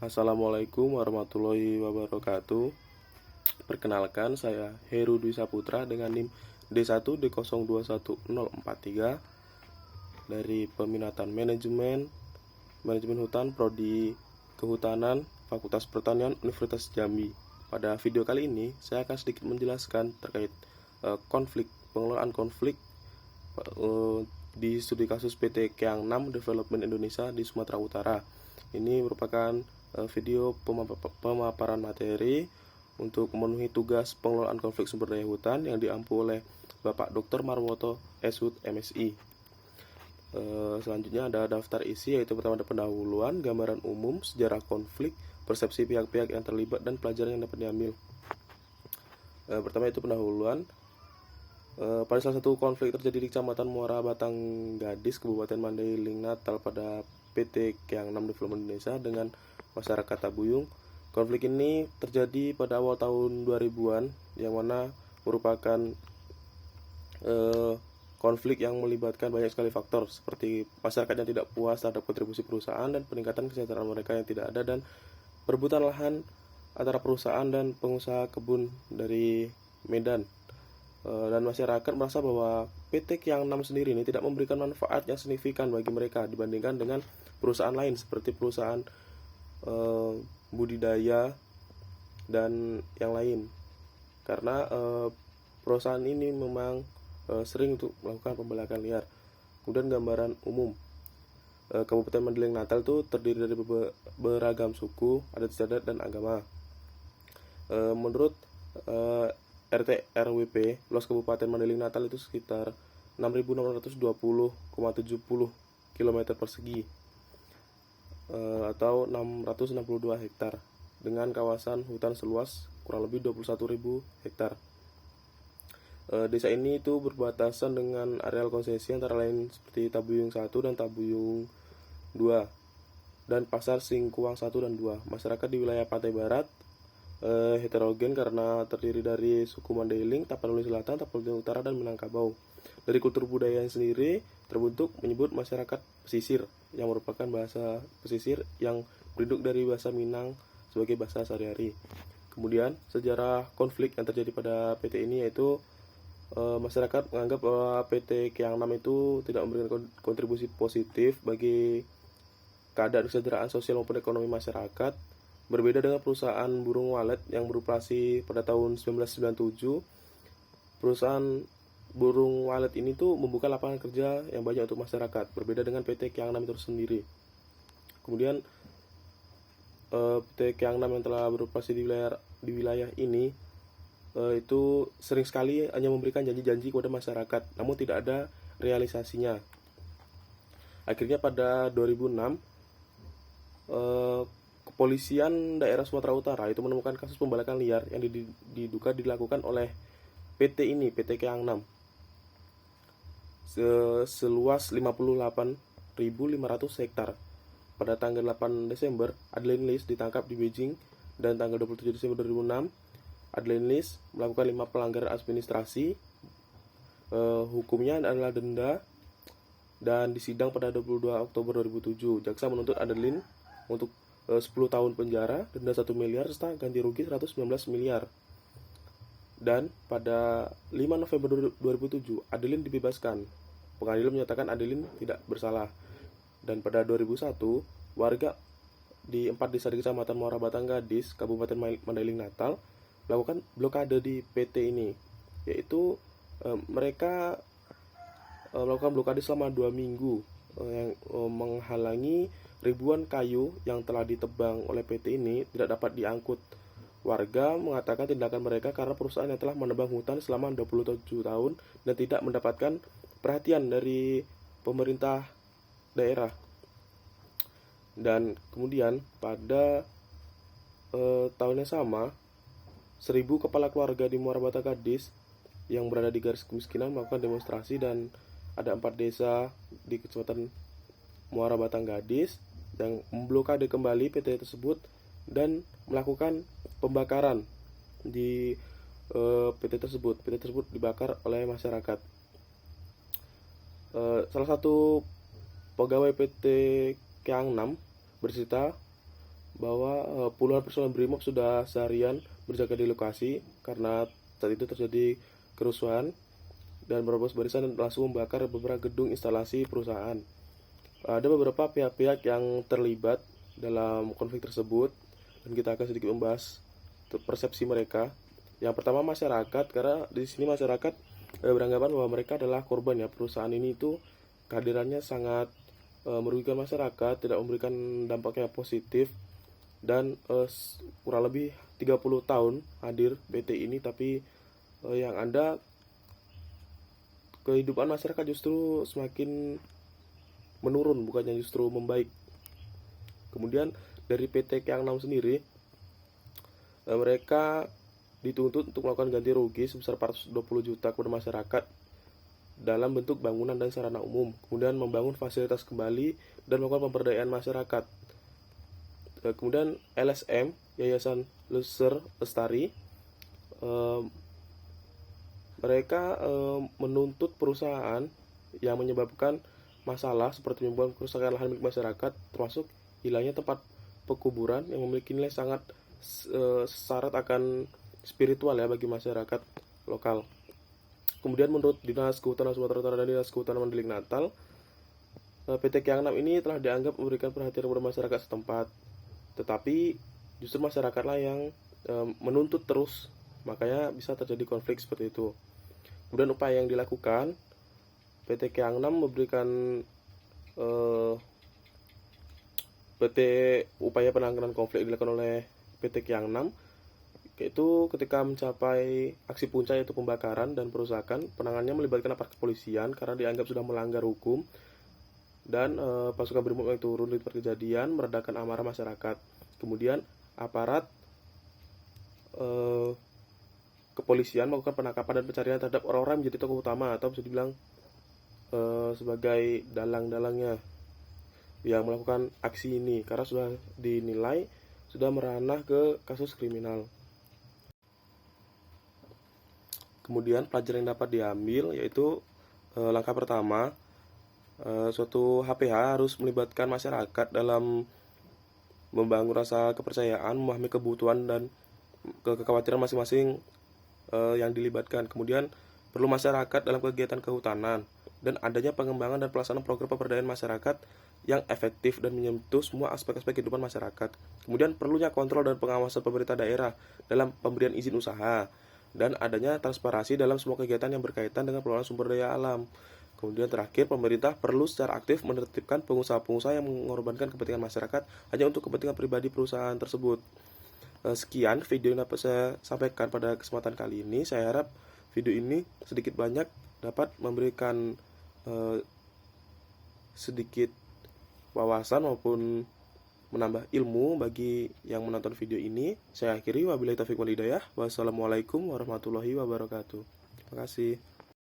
Assalamualaikum warahmatullahi wabarakatuh. Perkenalkan, saya Heru Dwi Saputra dengan NIM D1D021043 dari Peminatan Manajemen Hutan Prodi Kehutanan Fakultas Pertanian Universitas Jambi. Pada video kali ini saya akan sedikit menjelaskan terkait pengelolaan konflik di studi kasus PT Keang 6 Development Indonesia di Sumatera Utara. Ini merupakan video pemaparan materi untuk memenuhi tugas pengelolaan konflik sumber daya hutan yang diampu oleh Bapak Dr. Marwoto Shud MSI. Selanjutnya ada daftar isi, yaitu pertama ada pendahuluan, gambaran umum, sejarah konflik, persepsi pihak-pihak yang terlibat, dan pelajaran yang dapat diambil. Pertama itu pendahuluan. Pada salah satu konflik terjadi di Kecamatan Muara Batang Gadis, Kabupaten Mandailing Natal pada PT Keang 6 Development Indonesia dengan masyarakat Tabuyung. Konflik ini terjadi pada awal tahun 2000-an, yang mana merupakan konflik yang melibatkan banyak sekali faktor, seperti masyarakat yang tidak puas terhadap kontribusi perusahaan dan peningkatan kesejahteraan mereka yang tidak ada, dan perebutan lahan antara perusahaan dan pengusaha kebun dari Medan. Dan masyarakat merasa bahwa PT Keang 6 sendiri ini tidak memberikan manfaat yang signifikan bagi mereka dibandingkan dengan perusahaan lain seperti perusahaan budidaya dan yang lain, karena perusahaan ini memang sering untuk melakukan pembelakan liar. Kemudian gambaran umum, Kabupaten Mandailing Natal itu terdiri dari beragam suku, adat istiadat, dan agama. Menurut RT RWP luas Kabupaten Mandailing Natal itu sekitar 6.620,70 km persegi atau 662 hektar dengan kawasan hutan seluas kurang lebih 21.000 hektar. Desa ini itu berbatasan dengan areal konsesi antara lain seperti Tabuyung 1 dan Tabuyung 2 dan Pasar Singkuang 1 dan 2. Masyarakat di wilayah pantai barat heterogen karena terdiri dari suku Mandailing, Tapanuli Selatan, Tapanuli Utara, dan Minangkabau. Dari kultur budaya yang sendiri terbentuk menyebut masyarakat pesisir, yang merupakan bahasa pesisir yang berinduk dari bahasa Minang sebagai bahasa sehari-hari. Kemudian sejarah konflik yang terjadi pada PT ini yaitu masyarakat menganggap bahwa PT Keang 6 itu tidak memberikan kontribusi positif bagi keadaan kesejahteraan sosial maupun ekonomi masyarakat. Berbeda dengan perusahaan burung walet yang beroperasi pada tahun 1997, perusahaan burung walet ini tuh membuka lapangan kerja yang banyak untuk masyarakat, berbeda dengan PT Keang 6 itu sendiri. Kemudian PT Keang 6 yang telah beroperasi di wilayah ini itu sering sekali hanya memberikan janji-janji kepada masyarakat, namun tidak ada realisasinya. Akhirnya pada 2006 Kepolisian daerah Sumatera Utara itu menemukan kasus pembalakan liar yang diduga dilakukan oleh PT ini, PT Keang 6, seluas 58.500 hektar. Pada tanggal 8 Desember, Adeline Lis ditangkap di Beijing, dan tanggal 27 Desember 2006, Adeline Lis melakukan 5 pelanggaran administrasi. Hukumnya adalah denda, dan disidang pada 22 Oktober 2007. Jaksa menuntut Adeline untuk 10 tahun penjara, denda 1 miliar, serta ganti rugi 119 miliar. Dan pada 5 November 2007, Adeline dibebaskan. Pengadilan menyatakan Adeline tidak bersalah. Dan pada 2001, warga di 4 desa di Kecamatan Muara Batang Gadis, Kabupaten Mandailing Natal, melakukan blokade di PT ini, yaitu mereka melakukan blokade selama 2 minggu yang menghalangi ribuan kayu yang telah ditebang oleh PT ini tidak dapat diangkut. Warga mengatakan tindakan mereka karena perusahaan yang telah menebang hutan selama 27 tahun dan tidak mendapatkan perhatian dari pemerintah daerah. Dan kemudian pada tahun yang sama, 1.000 kepala keluarga di Muara Batang Gadis yang berada di garis kemiskinan melakukan demonstrasi, dan ada 4 desa di Kecamatan Muara Batang Gadis yang memblokade kembali PT tersebut dan melakukan pembakaran di PT tersebut. PT tersebut dibakar oleh masyarakat. Salah satu pegawai PT Keang 6 bercerita bahwa puluhan personel BRIMOB sudah seharian berjaga di lokasi karena saat itu terjadi kerusuhan dan beberapa barisan langsung membakar beberapa gedung instalasi perusahaan. Ada beberapa pihak-pihak yang terlibat dalam konflik tersebut dan kita akan sedikit membahas persepsi mereka. Yang pertama masyarakat, karena di sini masyarakat beranggapan bahwa mereka adalah korban ya. Perusahaan ini itu kehadirannya sangat merugikan masyarakat, tidak memberikan dampak yang positif, dan kurang lebih 30 tahun hadir PT ini, tapi yang ada kehidupan masyarakat justru semakin menurun, bukannya justru membaik. Kemudian dari PT Keang Nam sendiri, mereka dituntut untuk melakukan ganti rugi sebesar 420 juta kepada masyarakat dalam bentuk bangunan dan sarana umum, kemudian membangun fasilitas kembali dan melakukan pemberdayaan masyarakat. Kemudian LSM, Yayasan Leser Lestari, mereka menuntut perusahaan yang menyebabkan masalah seperti membuat kerusakan lahan milik masyarakat, termasuk hilangnya tempat pekuburan yang memiliki nilai sangat syarat akan spiritual ya bagi masyarakat lokal. Kemudian menurut Dinas Kehutanan Sumatera Utara dan Dinas Kehutanan Mandailing Natal, PT Keang Nam ini telah dianggap memberikan perhatian kepada masyarakat setempat, tetapi justru masyarakatlah yang menuntut terus, makanya bisa terjadi konflik seperti itu. Kemudian upaya yang dilakukan, PT Keang Nam memberikan upaya penanganan konflik dilakukan oleh PT Keang Nam, yaitu ketika mencapai aksi puncak yaitu pembakaran dan perusakan, penanganannya melibatkan aparat kepolisian karena dianggap sudah melanggar hukum, dan pasukan BRIMOB yang turun di tempat kejadian meredakan amarah masyarakat. Kemudian aparat kepolisian melakukan penangkapan dan pencarian terhadap orang-orang menjadi tokoh utama atau bisa dibilang sebagai dalang-dalangnya yang melakukan aksi ini, karena sudah dinilai sudah meranah ke kasus kriminal. Kemudian pelajaran yang dapat diambil yaitu langkah pertama, suatu HPH harus melibatkan masyarakat dalam membangun rasa kepercayaan, memahami kebutuhan dan kekhawatiran masing-masing yang dilibatkan. Kemudian perlu masyarakat dalam kegiatan kehutanan dan adanya pengembangan dan pelaksanaan program pemberdayaan masyarakat yang efektif dan menyentuh semua aspek-aspek kehidupan masyarakat. Kemudian perlunya kontrol dan pengawasan pemerintah daerah dalam pemberian izin usaha dan adanya transparansi dalam semua kegiatan yang berkaitan dengan pengelolaan sumber daya alam. Kemudian terakhir, pemerintah perlu secara aktif menertibkan pengusaha-pengusaha yang mengorbankan kepentingan masyarakat hanya untuk kepentingan pribadi perusahaan tersebut. Sekian video yang dapat saya sampaikan pada kesempatan kali ini. Saya harap video ini sedikit banyak dapat memberikan sedikit wawasan maupun menambah ilmu bagi yang menonton video ini. Saya akhiri, wabillahi taufiq wal hidayah. Wassalamualaikum warahmatullahi wabarakatuh. Terima kasih.